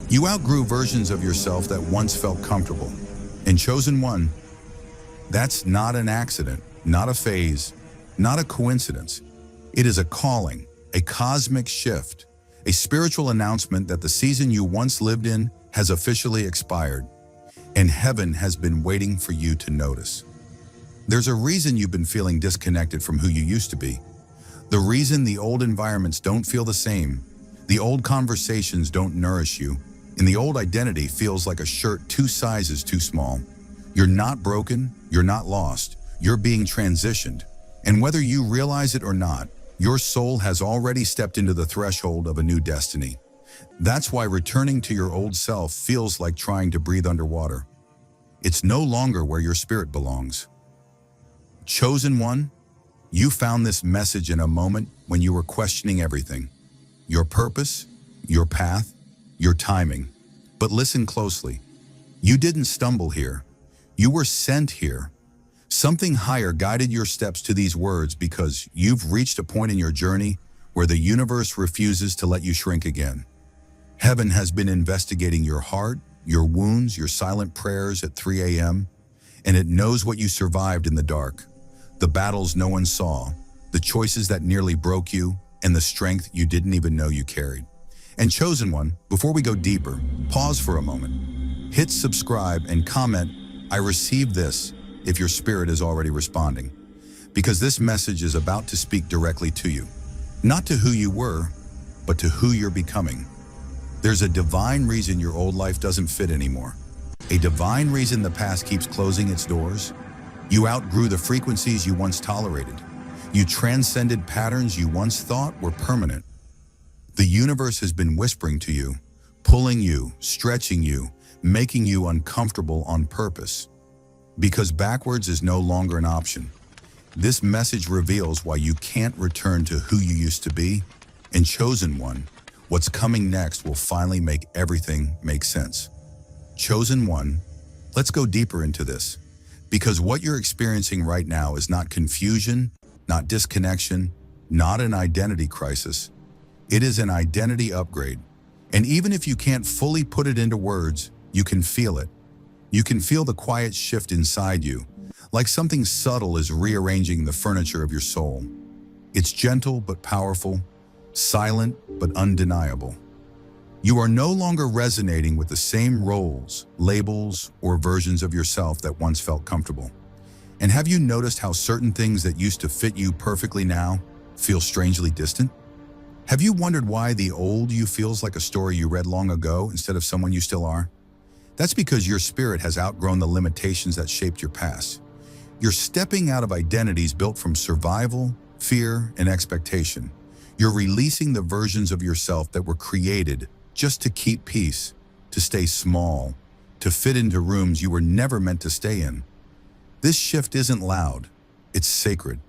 You outgrew versions of yourself that once felt comfortable. And chosen one, that's not an accident, not a phase, not a coincidence. It is a calling, a cosmic shift, a spiritual announcement that the season you once lived in has officially expired, and heaven has been waiting for you to notice. There's a reason you've been feeling disconnected from who you used to be. The reason the old environments don't feel the same, the old conversations don't nourish you, and the old identity feels like a shirt 2 sizes too small. You're not broken, you're not lost, you're being transitioned. And whether you realize it or not, your soul has already stepped into the threshold of a new destiny. That's why returning to your old self feels like trying to breathe underwater. It's no longer where your spirit belongs. Chosen one, you found this message in a moment when you were questioning everything. Your purpose, your path, your timing. But listen closely. You didn't stumble here. You were sent here. Something higher guided your steps to these words because you've reached a point in your journey where the universe refuses to let you shrink again. Heaven has been investigating your heart, your wounds, your silent prayers at 3 a.m., and it knows what you survived in the dark. The battles no one saw, the choices that nearly broke you, and the strength you didn't even know you carried. And chosen one, before we go deeper, pause for a moment. Hit subscribe and comment, "I received this," if your spirit is already responding. Because this message is about to speak directly to you. Not to who you were, but to who you're becoming. There's a divine reason your old life doesn't fit anymore. A divine reason the past keeps closing its doors. You outgrew the frequencies you once tolerated. You transcended patterns you once thought were permanent. The universe has been whispering to you, pulling you, stretching you, making you uncomfortable on purpose. Because backwards is no longer an option. This message reveals why you can't return to who you used to be. And chosen one, what's coming next will finally make everything make sense. Chosen one, let's go deeper into this. Because what you're experiencing right now is not confusion, not disconnection, not an identity crisis. It is an identity upgrade. And even if you can't fully put it into words, you can feel it. You can feel the quiet shift inside you, like something subtle is rearranging the furniture of your soul. It's gentle but powerful, silent but undeniable. You are no longer resonating with the same roles, labels, or versions of yourself that once felt comfortable. And have you noticed how certain things that used to fit you perfectly now feel strangely distant? Have you wondered why the old you feels like a story you read long ago instead of someone you still are? That's because your spirit has outgrown the limitations that shaped your past. You're stepping out of identities built from survival, fear, and expectation. You're releasing the versions of yourself that were created just to keep peace, to stay small, to fit into rooms you were never meant to stay in. This shift isn't loud, it's sacred.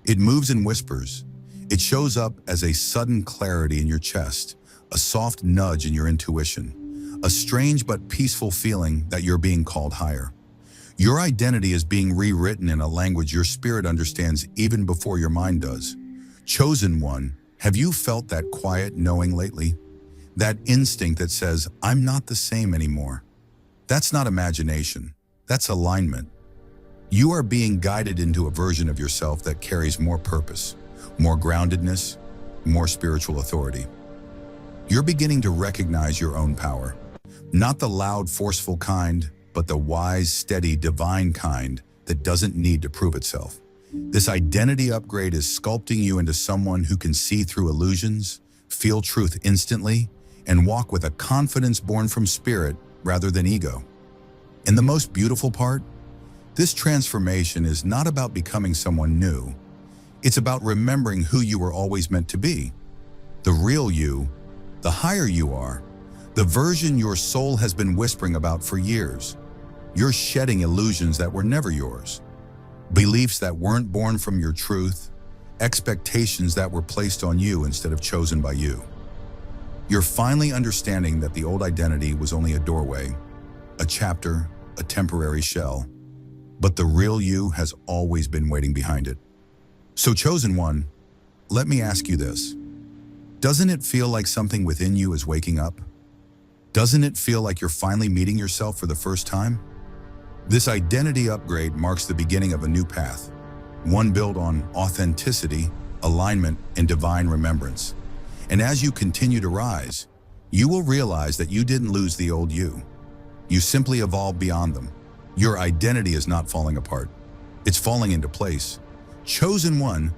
It moves in whispers. It shows up as a sudden clarity in your chest, a soft nudge in your intuition, a strange but peaceful feeling that you're being called higher. Your identity is being rewritten in a language your spirit understands even before your mind does. Chosen one, have you felt that quiet knowing lately? That instinct that says, "I'm not the same anymore." That's not imagination, that's alignment. You are being guided into a version of yourself that carries more purpose, more groundedness, more spiritual authority. You're beginning to recognize your own power. Not the loud, forceful kind, but the wise, steady, divine kind that doesn't need to prove itself. This identity upgrade is sculpting you into someone who can see through illusions, feel truth instantly, and walk with a confidence born from spirit rather than ego. And the most beautiful part? This transformation is not about becoming someone new. It's about remembering who you were always meant to be. The real you, the higher you are, the version your soul has been whispering about for years. You're shedding illusions that were never yours, beliefs that weren't born from your truth, expectations that were placed on you instead of chosen by you. You're finally understanding that the old identity was only a doorway, a chapter, a temporary shell, but the real you has always been waiting behind it. So chosen one, let me ask you this. Doesn't it feel like something within you is waking up? Doesn't it feel like you're finally meeting yourself for the first time? This identity upgrade marks the beginning of a new path, one built on authenticity, alignment, and divine remembrance. And as you continue to rise, you will realize that you didn't lose the old you. You simply evolved beyond them. Your identity is not falling apart. It's falling into place. Chosen one,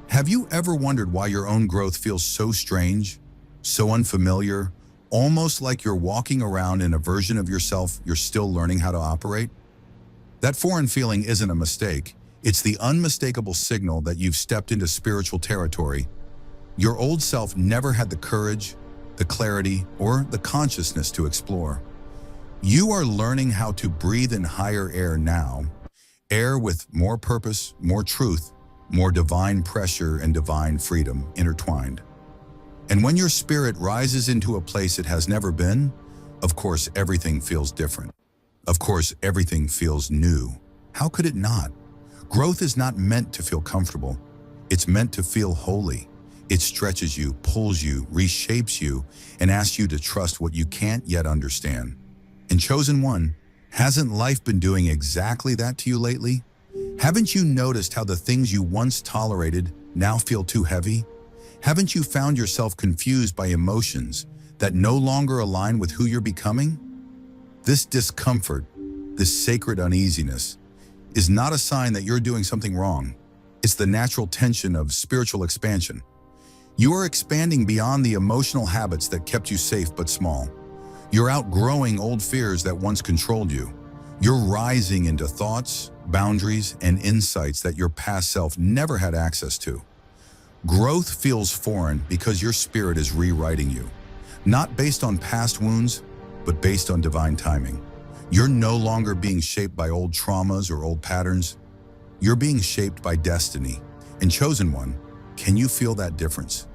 have you ever wondered why your own growth feels so strange, so unfamiliar, almost like you're walking around in a version of yourself you're still learning how to operate? That foreign feeling isn't a mistake. It's the unmistakable signal that you've stepped into spiritual territory. Your old self never had the courage, the clarity, or the consciousness to explore. You are learning how to breathe in higher air now, air with more purpose, more truth, more divine pressure and divine freedom intertwined. And when your spirit rises into a place it has never been, of course everything feels different. Of course everything feels new. How could it not? Growth is not meant to feel comfortable. It's meant to feel holy. It stretches you, pulls you, reshapes you, and asks you to trust what you can't yet understand. And Chosen One, hasn't life been doing exactly that to you lately? Haven't you noticed how the things you once tolerated now feel too heavy? Haven't you found yourself confused by emotions that no longer align with who you're becoming? This discomfort, this sacred uneasiness, is not a sign that you're doing something wrong. It's the natural tension of spiritual expansion. You are expanding beyond the emotional habits that kept you safe but small. You're outgrowing old fears that once controlled you. You're rising into thoughts, boundaries, and insights that your past self never had access to. Growth feels foreign because your spirit is rewriting you, not based on past wounds, but based on divine timing. You're no longer being shaped by old traumas or old patterns. You're being shaped by destiny. And Chosen One, can you feel that difference?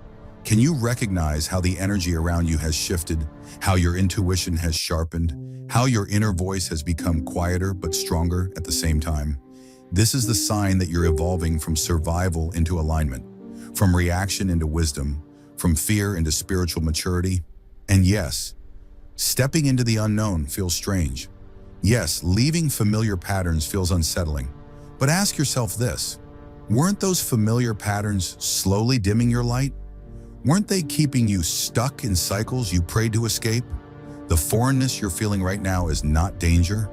Can you recognize how the energy around you has shifted, how your intuition has sharpened, how your inner voice has become quieter but stronger at the same time? This is the sign that you're evolving from survival into alignment, from reaction into wisdom, from fear into spiritual maturity. And yes, stepping into the unknown feels strange. Yes, leaving familiar patterns feels unsettling. But ask yourself this, weren't those familiar patterns slowly dimming your light? Weren't they keeping you stuck in cycles you prayed to escape? The foreignness you're feeling right now is not danger.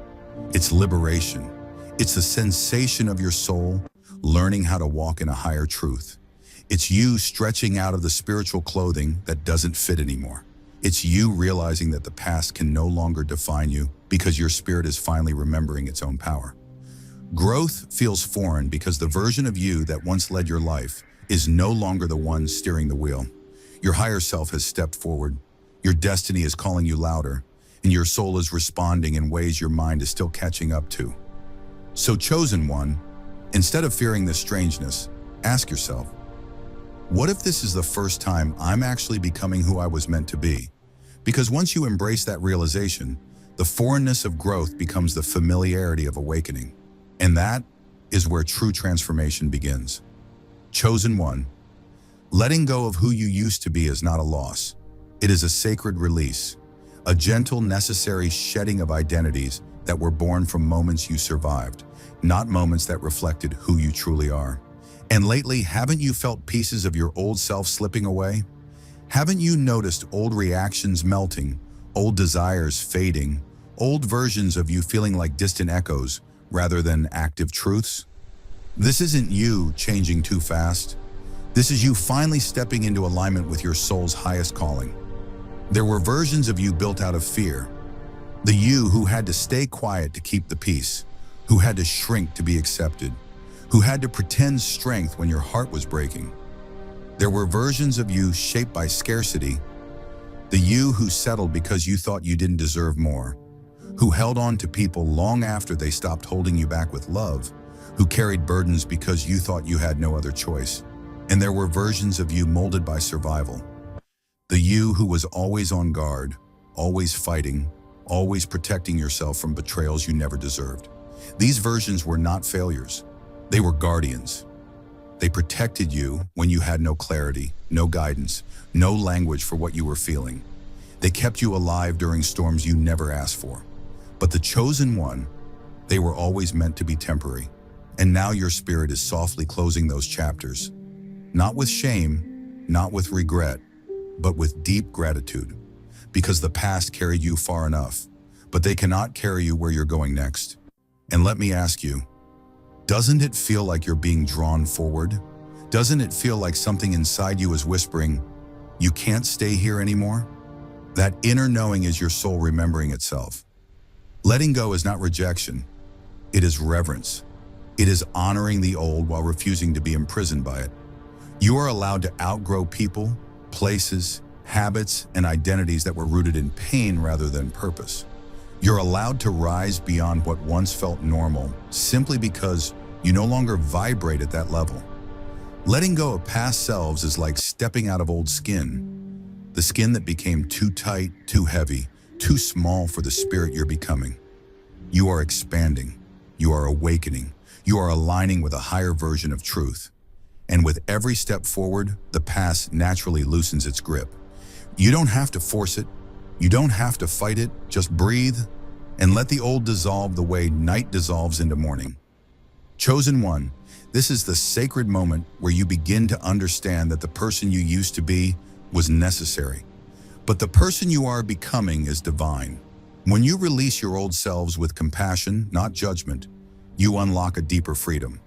It's liberation. It's the sensation of your soul learning how to walk in a higher truth. It's you stretching out of the spiritual clothing that doesn't fit anymore. It's you realizing that the past can no longer define you because your spirit is finally remembering its own power. Growth feels foreign because the version of you that once led your life is no longer the one steering the wheel. Your higher self has stepped forward. Your destiny is calling you louder, and your soul is responding in ways your mind is still catching up to. So Chosen One, instead of fearing this strangeness, ask yourself, what if this is the first time I'm actually becoming who I was meant to be? Because once you embrace that realization, the foreignness of growth becomes the familiarity of awakening. And that is where true transformation begins. Chosen One, letting go of who you used to be is not a loss. It is a sacred release, a gentle, necessary shedding of identities that were born from moments you survived, not moments that reflected who you truly are. And lately, haven't you felt pieces of your old self slipping away? Haven't you noticed old reactions melting, old desires fading, old versions of you feeling like distant echoes rather than active truths? This isn't you changing too fast. This is you finally stepping into alignment with your soul's highest calling. There were versions of you built out of fear. The you who had to stay quiet to keep the peace, who had to shrink to be accepted, who had to pretend strength when your heart was breaking. There were versions of you shaped by scarcity, the you who settled because you thought you didn't deserve more, who held on to people long after they stopped holding you back with love, who carried burdens because you thought you had no other choice. And there were versions of you molded by survival, the you who was always on guard, always fighting, always protecting yourself from betrayals you never deserved. These versions were not failures. They were guardians. They protected you when you had no clarity, no guidance, no language for what you were feeling. They kept you alive during storms you never asked for. But the chosen one, they were always meant to be temporary. And now your spirit is softly closing those chapters. Not with shame, not with regret, but with deep gratitude. Because the past carried you far enough, but they cannot carry you where you're going next. And let me ask you, doesn't it feel like you're being drawn forward? Doesn't it feel like something inside you is whispering, you can't stay here anymore? That inner knowing is your soul remembering itself. Letting go is not rejection, it is reverence. It is honoring the old while refusing to be imprisoned by it. You are allowed to outgrow people, places, habits, and identities that were rooted in pain rather than purpose. You're allowed to rise beyond what once felt normal simply because you no longer vibrate at that level. Letting go of past selves is like stepping out of old skin, the skin that became too tight, too heavy, too small for the spirit you're becoming. You are expanding, you are awakening, you are aligning with a higher version of truth. And with every step forward, the past naturally loosens its grip. You don't have to force it, you don't have to fight it, just breathe and let the old dissolve the way night dissolves into morning. Chosen one, this is the sacred moment where you begin to understand that the person you used to be was necessary. But the person you are becoming is divine. When you release your old selves with compassion, not judgment, you unlock a deeper freedom.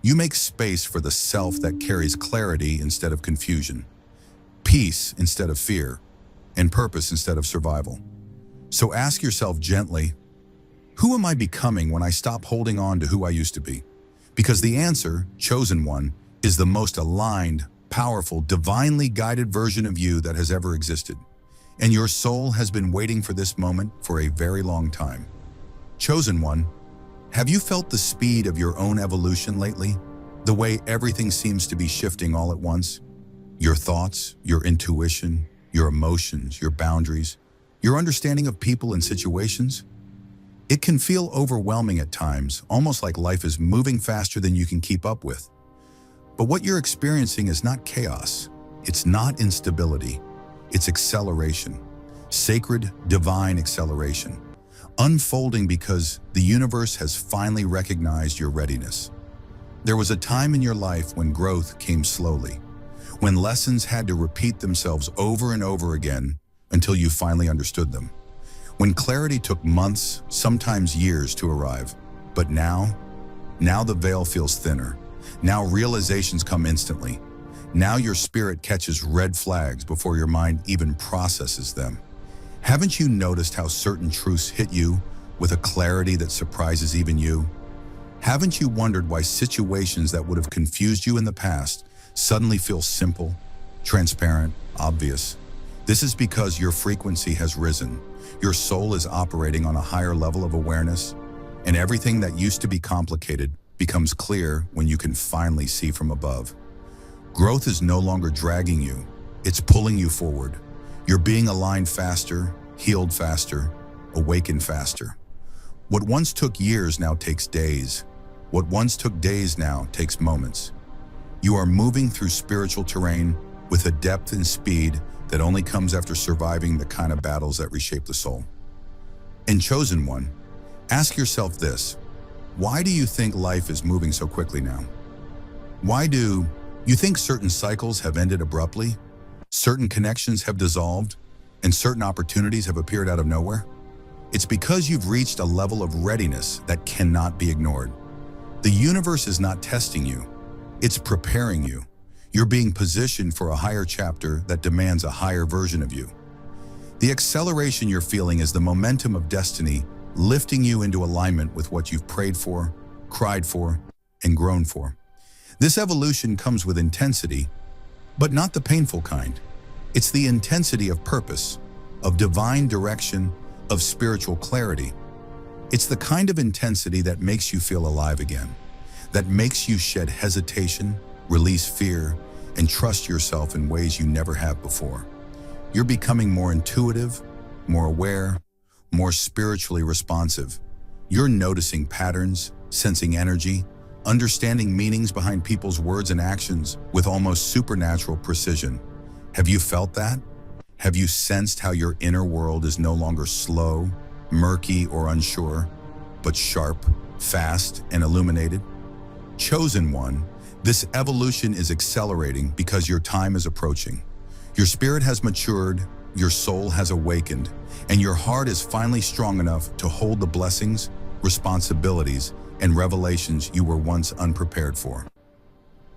You make space for the self that carries clarity instead of confusion, peace instead of fear, and purpose instead of survival. So ask yourself gently, who am I becoming when I stop holding on to who I used to be? Because the answer, chosen one, is the most aligned, powerful, divinely guided version of you that has ever existed. And your soul has been waiting for this moment for a very long time. Chosen one, have you felt the speed of your own evolution lately? The way everything seems to be shifting all at once? Your thoughts, your intuition, your emotions, your boundaries, your understanding of people and situations? It can feel overwhelming at times, almost like life is moving faster than you can keep up with. But what you're experiencing is not chaos. It's not instability. It's acceleration. Sacred, divine acceleration. Unfolding because the universe has finally recognized your readiness. There was a time in your life when growth came slowly, when lessons had to repeat themselves over and over again until you finally understood them. When clarity took months, sometimes years to arrive. But now the veil feels thinner. Now realizations come instantly. Now your spirit catches red flags before your mind even processes them. Haven't you noticed how certain truths hit you with a clarity that surprises even you? Haven't you wondered why situations that would have confused you in the past suddenly feel simple, transparent, obvious? This is because your frequency has risen. Your soul is operating on a higher level of awareness, and everything that used to be complicated becomes clear when you can finally see from above. Growth is no longer dragging you, it's pulling you forward. You're being aligned faster, healed faster, awakened faster. What once took years now takes days. What once took days now takes moments. You are moving through spiritual terrain with a depth and speed that only comes after surviving the kind of battles that reshape the soul. And chosen one, ask yourself this: why do you think life is moving so quickly now? Why do you think certain cycles have ended abruptly? Certain connections have dissolved, and certain opportunities have appeared out of nowhere? It's because you've reached a level of readiness that cannot be ignored. The universe is not testing you, it's preparing you. You're being positioned for a higher chapter that demands a higher version of you. The acceleration you're feeling is the momentum of destiny lifting you into alignment with what you've prayed for, cried for, and grown for. This evolution comes with intensity, but not the painful kind. It's the intensity of purpose, of divine direction, of spiritual clarity. It's the kind of intensity that makes you feel alive again, that makes you shed hesitation, release fear, and trust yourself in ways you never have before. You're becoming more intuitive, more aware, more spiritually responsive. You're noticing patterns, sensing energy, understanding meanings behind people's words and actions with almost supernatural precision. Have you felt that? Have you sensed how your inner world is no longer slow, murky, or unsure, but sharp, fast, and illuminated? Chosen one, this evolution is accelerating because your time is approaching. Your spirit has matured, your soul has awakened, and your heart is finally strong enough to hold the blessings, responsibilities, and revelations you were once unprepared for.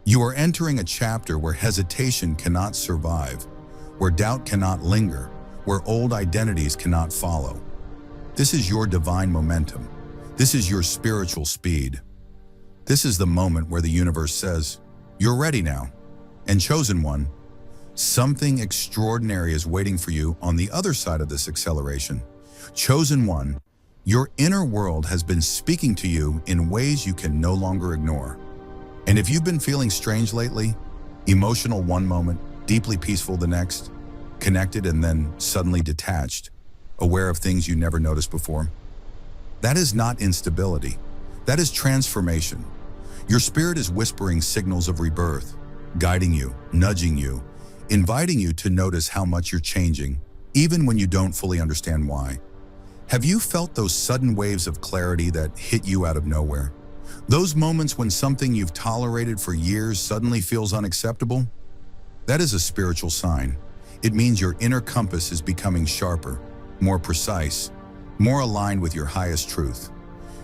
You are entering a chapter where hesitation cannot survive, where doubt cannot linger, where old identities cannot follow. This is your divine momentum. This is your spiritual speed. This is the moment where the universe says, "You're ready now." And chosen one, something extraordinary is waiting for you on the other side of this acceleration. Chosen one, your inner world has been speaking to you in ways you can no longer ignore. And if you've been feeling strange lately, emotional one moment, deeply peaceful the next, connected and then suddenly detached, aware of things you never noticed before, that is not instability. That is transformation. Your spirit is whispering signals of rebirth, guiding you, nudging you, inviting you to notice how much you're changing, even when you don't fully understand why. Have you felt those sudden waves of clarity that hit you out of nowhere? Those moments when something you've tolerated for years suddenly feels unacceptable? That is a spiritual sign. It means your inner compass is becoming sharper, more precise, more aligned with your highest truth.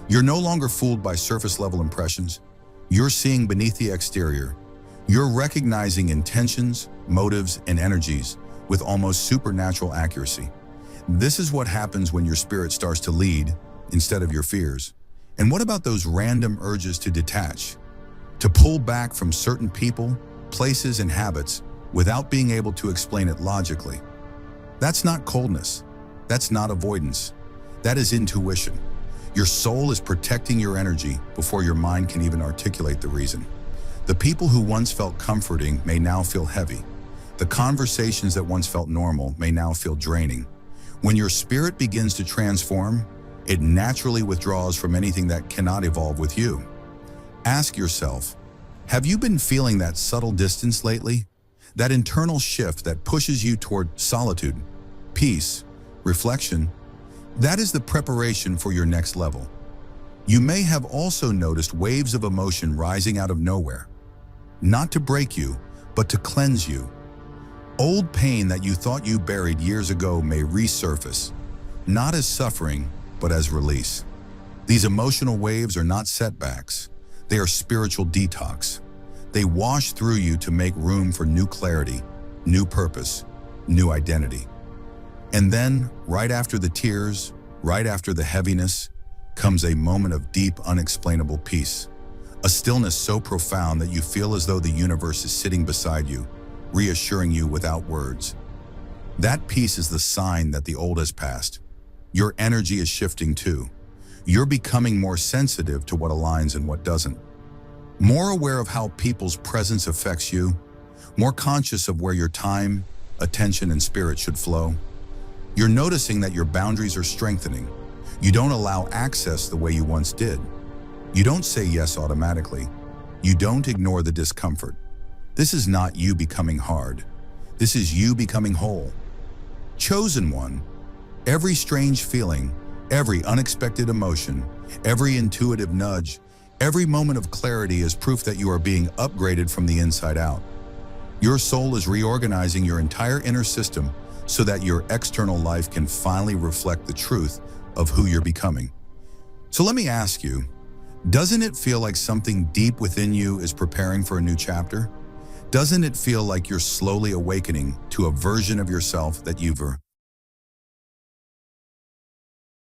You're no longer fooled by surface-level impressions. You're seeing beneath the exterior. You're recognizing intentions, motives, and energies with almost supernatural accuracy. This is what happens when your spirit starts to lead instead of your fears. And what about those random urges to detach, to pull back from certain people, places, and habits without being able to explain it logically? That's not coldness. That's not avoidance. That is intuition. Your soul is protecting your energy before your mind can even articulate the reason. The people who once felt comforting may now feel heavy. The conversations that once felt normal may now feel draining. When your spirit begins to transform, it naturally withdraws from anything that cannot evolve with you. Ask yourself, have you been feeling that subtle distance lately? That internal shift that pushes you toward solitude, peace, reflection? That is the preparation for your next level. You may have also noticed waves of emotion rising out of nowhere, not to break you, but to cleanse you. Old pain that you thought you buried years ago may resurface, not as suffering, but as release. These emotional waves are not setbacks. They are spiritual detox. They wash through you to make room for new clarity, new purpose, new identity. And then, right after the tears, right after the heaviness, comes a moment of deep, unexplainable peace. A stillness so profound that you feel as though the universe is sitting beside you, reassuring you without words. That peace is the sign that the old has passed. Your energy is shifting too. You're becoming more sensitive to what aligns and what doesn't. More aware of how people's presence affects you, more conscious of where your time, attention, and spirit should flow. You're noticing that your boundaries are strengthening. You don't allow access the way you once did. You don't say yes automatically. You don't ignore the discomfort. This is not you becoming hard. This is you becoming whole. Chosen one, every strange feeling, every unexpected emotion, every intuitive nudge, every moment of clarity is proof that you are being upgraded from the inside out. Your soul is reorganizing your entire inner system so that your external life can finally reflect the truth of who you're becoming. So let me ask you, doesn't it feel like something deep within you is preparing for a new chapter? Doesn't it feel like you're slowly awakening to a version of yourself that you've